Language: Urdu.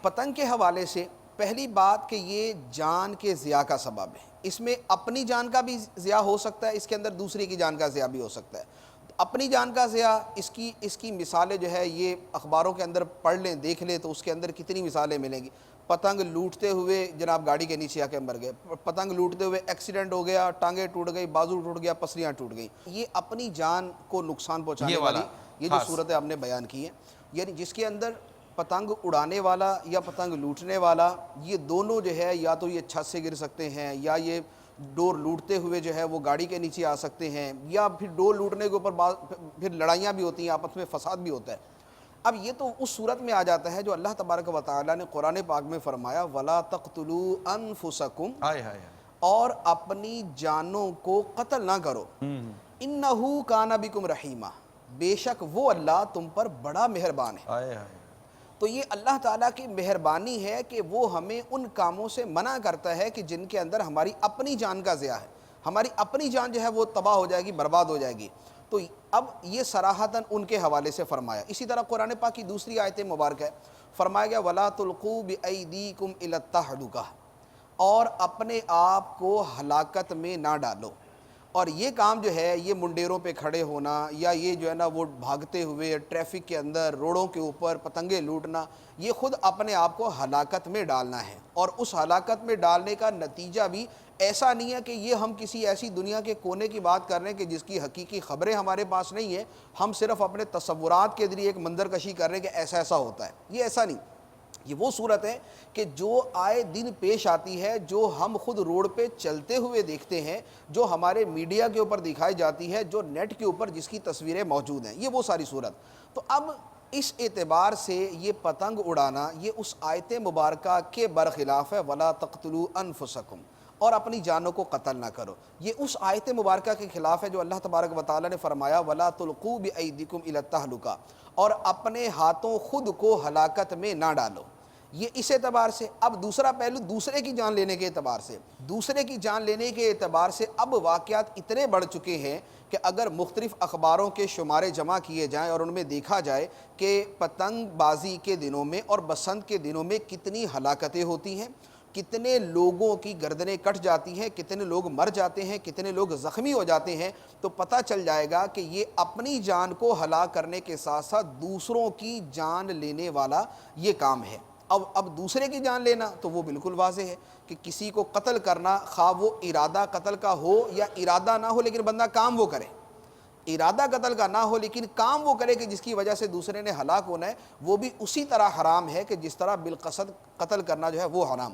پتنگ کے حوالے سے پہلی بات کہ یہ جان کے ضیاع کا سبب ہے، اس میں اپنی جان کا بھی ضیاع ہو سکتا ہے، اس کے اندر دوسرے کی جان کا ضیاع بھی ہو سکتا ہے۔ اپنی جان کا ضیاع اس کی مثالیں جو ہے یہ اخباروں کے اندر پڑھ لیں دیکھ لیں تو اس کے اندر کتنی مثالیں ملیں گی۔ پتنگ لوٹتے ہوئے جناب گاڑی کے نیچے آ کے مر گئے، پتنگ لوٹتے ہوئے ایکسیڈنٹ ہو گیا، ٹانگیں ٹوٹ گئی، بازو ٹوٹ گیا، پسلیاں ٹوٹ گئیں۔ یہ اپنی جان کو نقصان پہنچانے والی یہ جو صورتیں ہم نے بیان کی ہیں، یعنی جس کے اندر پتنگ اڑانے والا یا پتنگ لوٹنے والا یہ دونوں جو ہے یا تو یہ چھت سے گر سکتے ہیں، یا یہ ڈور لوٹتے ہوئے جو ہے وہ گاڑی کے نیچے آ سکتے ہیں، یا پھر ڈور لوٹنے کے اوپر پھر لڑائیاں بھی ہوتی ہیں، آپس میں فساد بھی ہوتا ہے۔ اب یہ تو اس صورت میں آ جاتا ہے جو اللہ تبارک و تعالیٰ نے قرآن پاک میں فرمایا وَلَا تَقْتُلُوا أَنفُسَكُمْ، اور اپنی جانوں کو قتل نہ کرو، إِنَّهُ كَانَ بِكُمْ رَحِيمًا، بے شک وہ اللہ تم پر بڑا مہربان ہے۔ تو یہ اللہ تعالیٰ کی مہربانی ہے کہ وہ ہمیں ان کاموں سے منع کرتا ہے کہ جن کے اندر ہماری اپنی جان کا ضیاع ہے، ہماری اپنی جان جو ہے وہ تباہ ہو جائے گی، برباد ہو جائے گی۔ تو اب یہ صراحتاً ان کے حوالے سے فرمایا۔ اسی طرح قرآن پاک کی دوسری آیت مبارکہ ہے، فرمایا گیا وَلَا تُلْقُوا بِأَيْدِيكُمْ إِلَى التَّهْلُكَةِ، اور اپنے آپ کو ہلاکت میں نہ ڈالو۔ اور یہ کام جو ہے یہ منڈیروں پہ کھڑے ہونا یا یہ جو ہے نا وہ بھاگتے ہوئے ٹریفک کے اندر روڈوں کے اوپر پتنگیں لوٹنا، یہ خود اپنے آپ کو ہلاکت میں ڈالنا ہے، اور اس ہلاکت میں ڈالنے کا نتیجہ بھی ایسا نہیں ہے کہ یہ ہم کسی ایسی دنیا کے کونے کی بات کر رہے ہیں کہ جس کی حقیقی خبریں ہمارے پاس نہیں ہیں، ہم صرف اپنے تصورات کے ذریعے ایک منظر کشی کر رہے ہیں کہ ایسا ایسا ہوتا ہے۔ یہ ایسا نہیں، یہ وہ صورت ہے کہ جو آئے دن پیش آتی ہے، جو ہم خود روڈ پہ چلتے ہوئے دیکھتے ہیں، جو ہمارے میڈیا کے اوپر دکھائی جاتی ہے، جو نیٹ کے اوپر جس کی تصویریں موجود ہیں، یہ وہ ساری صورت۔ تو اب اس اعتبار سے یہ پتنگ اڑانا یہ اس آیت مبارکہ کے برخلاف ہے، وَلَا تَقْتُلُوا أَنفُسَكُمْ، اور اپنی جانوں کو قتل نہ کرو۔ یہ اس آیت مبارکہ کے خلاف ہے جو اللہ تبارک و تعالیٰ نے فرمایا وَلَا تُلْقُوا بِأَيْدِكُمْ إِلَى التَّهْلُكَةِ، اور اپنے ہاتھوں خود کو ہلاکت میں نہ ڈالو۔ یہ اس اعتبار سے۔ اب دوسرا پہلو دوسرے کی جان لینے کے اعتبار سے، دوسرے کی جان لینے کے اعتبار سے اب واقعات اتنے بڑھ چکے ہیں کہ اگر مختلف اخباروں کے شمارے جمع کیے جائیں اور ان میں دیکھا جائے کہ پتنگ بازی کے دنوں میں اور بسنت کے دنوں میں کتنی ہلاکتیں ہوتی ہیں، کتنے لوگوں کی گردنیں کٹ جاتی ہیں، کتنے لوگ مر جاتے ہیں، کتنے لوگ زخمی ہو جاتے ہیں، تو پتہ چل جائے گا کہ یہ اپنی جان کو ہلاک کرنے کے ساتھ ساتھ دوسروں کی جان لینے والا یہ کام ہے۔ اب دوسرے کی جان لینا تو وہ بالکل واضح ہے کہ کسی کو قتل کرنا، خواہ وہ ارادہ قتل کا ہو یا ارادہ نہ ہو لیکن بندہ کام وہ کرے، ارادہ قتل کا نہ ہو لیکن کام وہ کرے کہ جس کی وجہ سے دوسرے نے ہلاک ہونا ہے، وہ بھی اسی طرح حرام ہے کہ جس طرح بالقصد قتل کرنا جو ہے وہ حرام۔